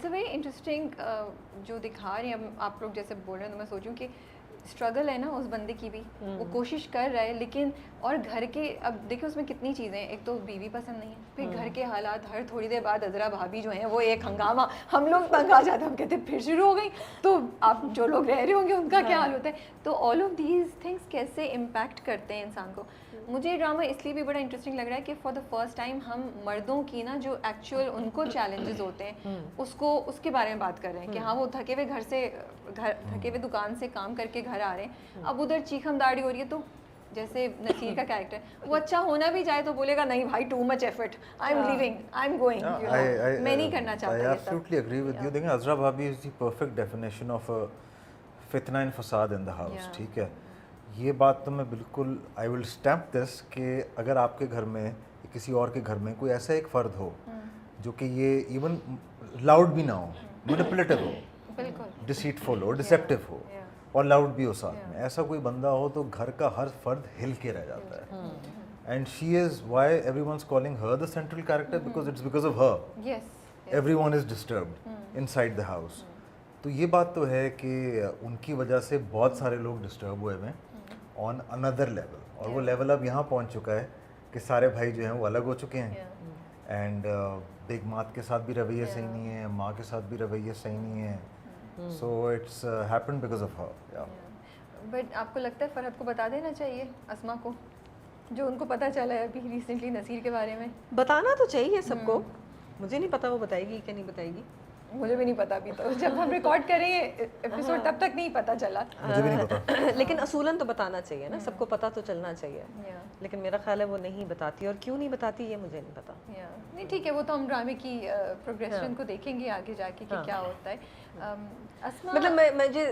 It's a very interesting जो दिखा रहे हैं आप लोग जैसे बोल रहे हैं, तो मैं सोचूं कि स्ट्रगल है ना उस बंदे की भी, वो कोशिश कर रहा है, लेकिन और घर के, अब देखिए उसमें कितनी चीज़ें हैं, एक तो बीवी पसंद नहीं है, फिर घर के हालात, हर थोड़ी देर बाद अजरा भाभी जो हैं वो एक हंगामा, हम लोग तंग आ जाते हैं, हम कहते हैं फिर शुरू हो गई, तो आप जो लोग रह रहे होंगे उनका क्या हाल होता है। तो ऑल ऑफ दीज थिंग्स कैसे इम्पैक्ट करते हैं इंसान को। मुझे ड्रामा इसलिए भी बड़ा इंटरेस्टिंग लग रहा है कि फॉर द फर्स्ट टाइम हम मर्दों की ना जो एक्चुअल उनको चैलेंजेस होते हैं उसको, उसके बारे में बात कर रहे हैं कि हाँ वो थके हुए थके हुए दुकान से काम करके घर आ रहे हैं, अब उधर चीखम दाढ़ी हो रही है, तो जैसे नसीर का कैरेक्टर, वो अच्छा होना भी चाहे तो बोलेगा नहीं भाई too much effort, I am living, I am going, मैं नहीं करना चाहता। I absolutely agree with you. देखिए अजरा भाभी is the perfect definition of a फितना एंड फसाद इन द हाउस, ठीक है। ये बात तो मैं बिल्कुल आई विल स्टैम्प दिस कि अगर आपके घर में किसी और के घर में कोई ऐसा एक फ़र्द हो जो कि ये इवन लाउड भी ना हो, मैनिपुलेटिव हो, डिसीटफुल हो, डिसेप्टिव हो और लाउड भी हो साथ में, ऐसा कोई बंदा हो तो घर का हर फर्द हिल के रह जाता है। And she is why everyone's calling her the central character, because it's because of her everyone is disturbed inside the house. तो ये बात तो है कि उनकी वजह से बहुत सारे लोग डिस्टर्ब हुए हैं ऑन अनदर लेवल, और वो लेवल अब यहाँ पहुँच चुका है कि सारे भाई जो हैं वो अलग हो चुके हैं। एंड बिग मात के साथ भी रवैया सही नहीं है, माँ के साथ भी रवैया सही नहीं है, so it's happened because of her. But आपको लगता है फरहत को बता देना चाहिए अस्मा को, जो उनको पता चला है अभी रिसेंटली नसीर के बारे में? बताना तो चाहिए सबको, मुझे नहीं पता वो बताएगी कि नहीं बताएगी, मुझे भी नहीं पता अभी, तो जब हम रिकॉर्ड करेंगे एपिसोड तब तक नहीं पता चला, मुझे भी नहीं पता। लेकिन असूलन तो बताना चाहिए ना, सबको पता तो चलना चाहिए, लेकिन मेरा ख्याल है वो नहीं बताती, और क्यों नहीं बताती ये मुझे नहीं पता। नहीं ठीक है, वो तो हम ड्रामे की प्रोग्रेशन को देखेंगे आगे जाके कि क्या होता है। अस्मा, मतलब मुझे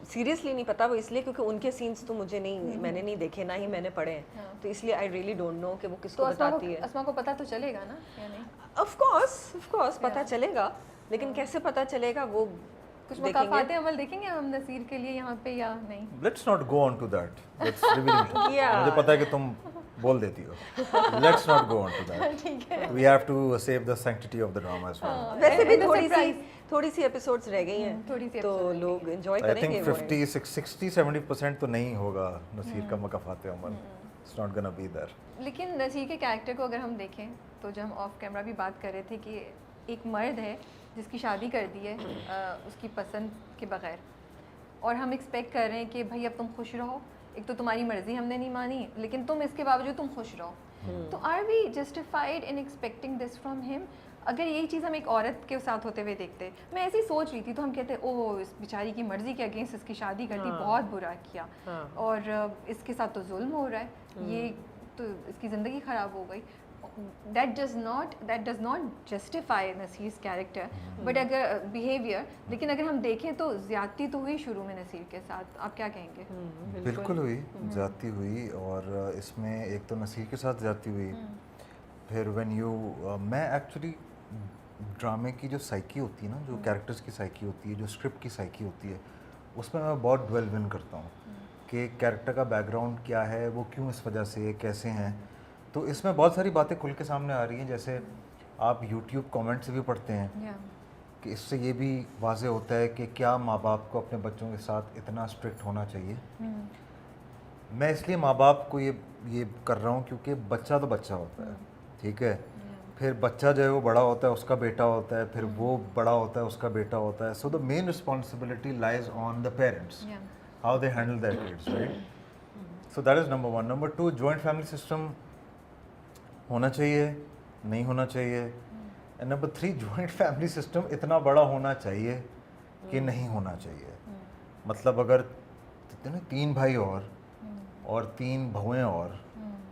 सीरियसली नहीं पता, वो इसलिए क्योंकि उनके सीन्स तो मुझे नहीं, मैंने नहीं देखे, ना ही मैंने पढ़े हैं, तो इसलिए आई रियली डोंट नो कि वो किसको बताती है। अस्मा को पता तो चलेगा ना या नहीं? ऑफ कोर्स पता चलेगा, लेकिन कैसे पता चलेगा वो कुछ मुकाफाते अमल देखेंगे हम नसीर के लिए यहाँ पे या नहीं? Let's not go on to that, let's reveal. मुझे पता है कि तुम बोल देती हो, let's not go on to that, ठीक है, we have to save the sanctity of the drama as well. वैसे भी थोड़ी सी एपिसोड्स रह गई हैं, तो लोग एंजॉय आई करेंगे। थिंक 60-70% तो नहीं होगा नसीर का मुकाफाते अमल, it's not gonna be there. लेकिन नसीर के कैरेक्टर को अगर हम देखें तो जब हम ऑफ कैमरा भी बात कर रहे थे कि एक मर्द है जिसकी शादी कर दी है उसकी पसंद के बगैर, और हम एक्सपेक्ट कर रहे हैं कि भाई अब तुम खुश रहो, एक तो तुम्हारी मर्ज़ी हमने नहीं मानी लेकिन तुम इसके बावजूद तुम खुश रहो, तो are we justified in expecting this from him? अगर यही चीज़ हम एक औरत के साथ होते हुए देखते, मैं ऐसी सोच रही थी, तो हम कहते ओह इस बेचारी की मर्ज़ी के अगेंस्ट इसकी शादी कर दी, बहुत बुरा किया, और इसके साथ तो जुल्म हो रहा है, ये तो इसकी ज़िंदगी ख़राब हो गई। that does not justify Naseer's character, but अगर बिहेवियर, लेकिन अगर हम देखें तो ज़्यादती तो हुई शुरू में नसीर के साथ, आप क्या कहेंगे? बिल्कुल हुई, ज़्यादती हुई, और इसमें एक तो नसीर के साथ ज़्यादती हुई, फिर व्हेन यू मैं एक्चुअली ड्रामे की जो साइकी होती है ना, जो कैरेक्टर्स की साइकी होती है, जो स्क्रिप्ट की साइकी होती है, उसमें मैं बहुत ड्वेल इन करता हूँ कि कैरेक्टर का बैकग्राउंड क्या है, वो क्यों इस वजह से कैसे हैं। तो इसमें बहुत सारी बातें खुल के सामने आ रही हैं, जैसे आप YouTube कमेंट्स भी पढ़ते हैं कि इससे ये भी वाज़ेह होता है कि क्या माँ बाप को अपने बच्चों के साथ इतना स्ट्रिक्ट होना चाहिए। मैं इसलिए माँ बाप को ये कर रहा हूँ क्योंकि बच्चा तो बच्चा होता है, ठीक है, फिर बच्चा जो है वो बड़ा होता है, उसका बेटा होता है, फिर वो बड़ा होता है, उसका बेटा होता है। So the main responsibility lies on the parents, how they handle their kids, right? So that is number 1। Number 2, joint family system होना चाहिए, नहीं होना चाहिए। And number 3, joint family system इतना बड़ा होना चाहिए कि नहीं होना चाहिए। मतलब अगर 3 भाई और 3 बहुएं और,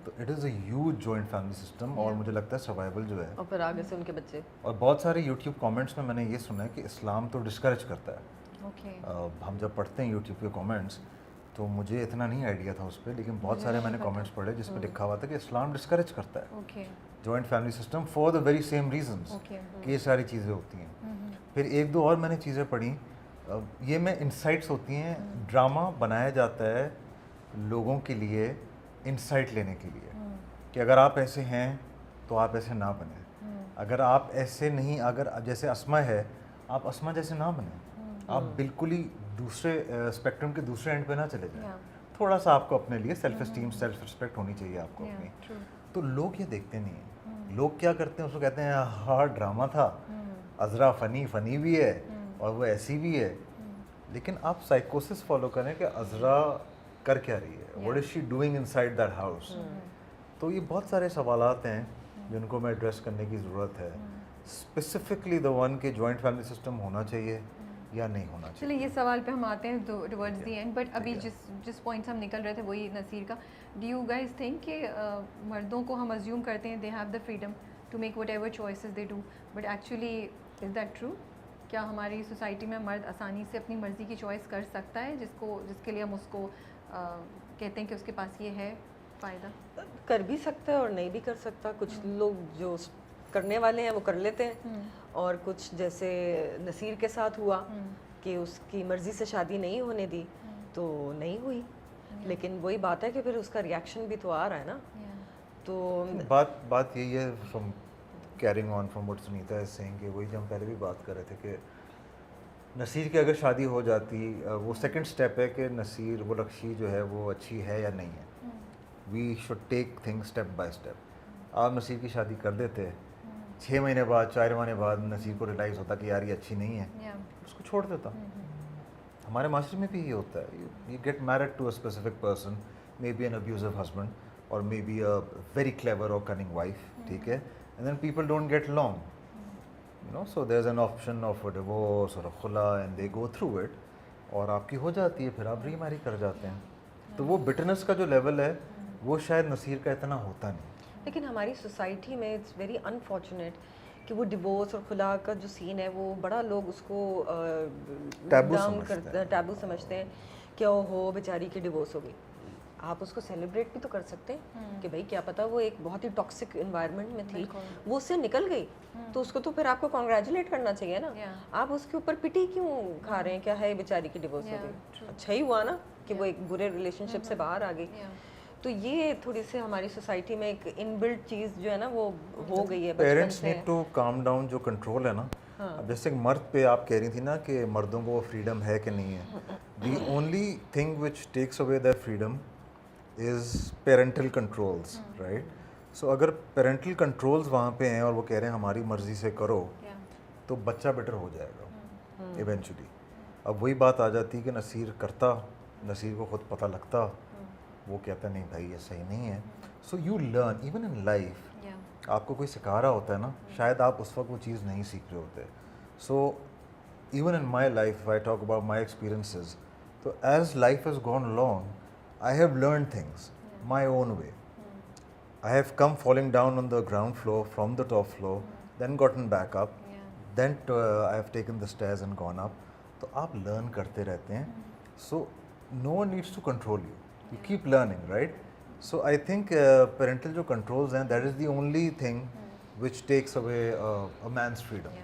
तो it is a huge joint family system, और मुझे लगता है सर्वाइवल जो है, और फिर आगे से उनके बच्चे। और बहुत सारे यूट्यूब कमेंट्स में मैंने ये सुना है कि इस्लाम तो डिस्करेज करता है। हम जब पढ़ते हैं यूट्यूब के कमेंट्स, तो मुझे इतना नहीं आइडिया था उस पर, लेकिन बहुत सारे मैंने कमेंट्स पढ़े जिस पर लिखा हुआ था कि इस्लाम डिस्करेज करता है joint family system for the very same reasons कि ये सारी चीज़ें होती हैं। फिर 1-2 और मैंने चीज़ें पढ़ी, ये में इंसाइट्स होती हैं। ड्रामा बनाया जाता है लोगों के लिए इंसाइट लेने के लिए कि अगर आप ऐसे हैं तो आप ऐसे ना बने, अगर आप ऐसे नहीं, अगर जैसे अस्मा है आप अस्मा जैसे ना बने, आप बिल्कुल ही दूसरे स्पेक्ट्रम के दूसरे एंड पे ना चले जाएं। थोड़ा सा आपको अपने लिए सेल्फ एस्टीम, सेल्फ रिस्पेक्ट होनी चाहिए आपको अपनी। तो लोग ये देखते नहीं हैं। लोग क्या करते हैं, उसको कहते हैं हाँ ड्रामा था, अजरा फनी भी है और वो ऐसी भी है। लेकिन आप साइकोसिस फॉलो करें कि अजरा कर क्या रही है, what is she doing inside that house. तो ये बहुत सारे सवालात हैं जिनको मैं एड्रेस करने की ज़रूरत है। स्पेसिफिकली द वन के जॉइंट फैमिली सिस्टम होना चाहिए या नहीं होना चाहिए। चलिए ये सवाल पे हम आते हैं टुवर्ड्स दी एंड, बट अभी जिस पॉइंट से हम निकल रहे थे वही नसीर का, डू यू गाइस थिंक कि मर्दों को हम अज्यूम करते हैं they have the freedom to make whatever choices they do, but actually is that true? क्या हमारी सोसाइटी में मर्द आसानी से अपनी मर्ज़ी की चॉइस कर सकता है जिसके लिए हम उसको कहते हैं कि उसके पास ये है फ़ायदा? कर भी सकता है और नहीं भी कर सकता। कुछ लोग जो करने वाले हैं वो कर लेते हैं, और कुछ जैसे नसीर के साथ हुआ कि उसकी मर्ज़ी से शादी नहीं होने दी तो नहीं हुई। लेकिन वही बात है कि फिर उसका रिएक्शन भी तो आ रहा है ना। तो बात यही है, from carrying on from what Sunita is saying, कि वही जो हम पहले भी बात कर रहे थे कि नसीर की अगर शादी हो जाती, वो सेकंड स्टेप है कि नसीर वो लक्ष्य जो है वो अच्छी है या नहीं है। We should take things step by step. आप नसीर की शादी कर देते, 6 महीने बाद 4 महीने बाद नसीर को रियलाइज़ होता कि यार ये अच्छी नहीं है, उसको छोड़ देता। हमारे मास्टर में भी ये होता है, you get married to a specific person, may be an abusive husband और may be a very clever और कनिंग वाइफ, ठीक है, and then people don't get long, you know, so there is an option of a divorce और a खुला, and they go through it, और आपकी हो जाती है, फिर आप रीमैरी कर जाते हैं। तो वो बिटरनेस का जो लेवल है वो शायद नसीर का इतना होता नहीं। लेकिन हमारी सोसाइटी में इट्स वेरी अनफॉर्चुनेट कि वो डिवोर्स और खुला का जो सीन है वो बड़ा लोग उसको टैबू समझते हैं कि ओहो बेचारी की डिवोर्स हो गई। आप उसको सेलिब्रेट भी तो कर सकते हैं कि भाई क्या पता वो एक बहुत ही टॉक्सिक एनवायरनमेंट में थी, वो उससे निकल गई, तो उसको तो फिर आपको कॉन्ग्रेचुलेट करना चाहिए ना। आप उसके ऊपर पिटी क्यों खा रहे हैं, क्या है बेचारी की डिवोर्स हो गई, अच्छा ही हुआ ना कि वो एक बुरे रिलेशनशिप से बाहर आ गई। तो ये थोड़ी सी हमारी सोसाइटी में एक इनबिल्ट चीज़ जो है ना वो हो गई है। Parents need to calm down, जो कंट्रोल है ना। अब जैसे मर्द पे आप कह रही थी ना कि मर्दों को फ्रीडम है कि नहीं है, the only thing which takes away that freedom is parental controls, right. So अगर पेरेंटल कंट्रोल्स वहाँ पे हैं और वो कह रहे हैं हमारी मर्ज़ी से करो, तो बच्चा बेटर हो जाएगा इवेंचुअली। अब वही बात आ जाती है कि नसीर करता, नसीर को खुद पता लगता, वो कहता नहीं भाई ये सही नहीं है। So you learn even in life, आपको कोई सिखा रहा होता है ना, शायद आप उस वक्त वो चीज़ नहीं सीख रहे होते। So even in my life, I talk about my experiences, तो as life has gone long, I have learned things my own way. I have come falling down on the ground floor from the top floor, then gotten back up, then I have taken the stairs and gone up. तो आप learn करते रहते हैं. So no one needs to control you. You keep learning, right? So I think parental जो controls हैं, that is the only thing which takes away a man's freedom.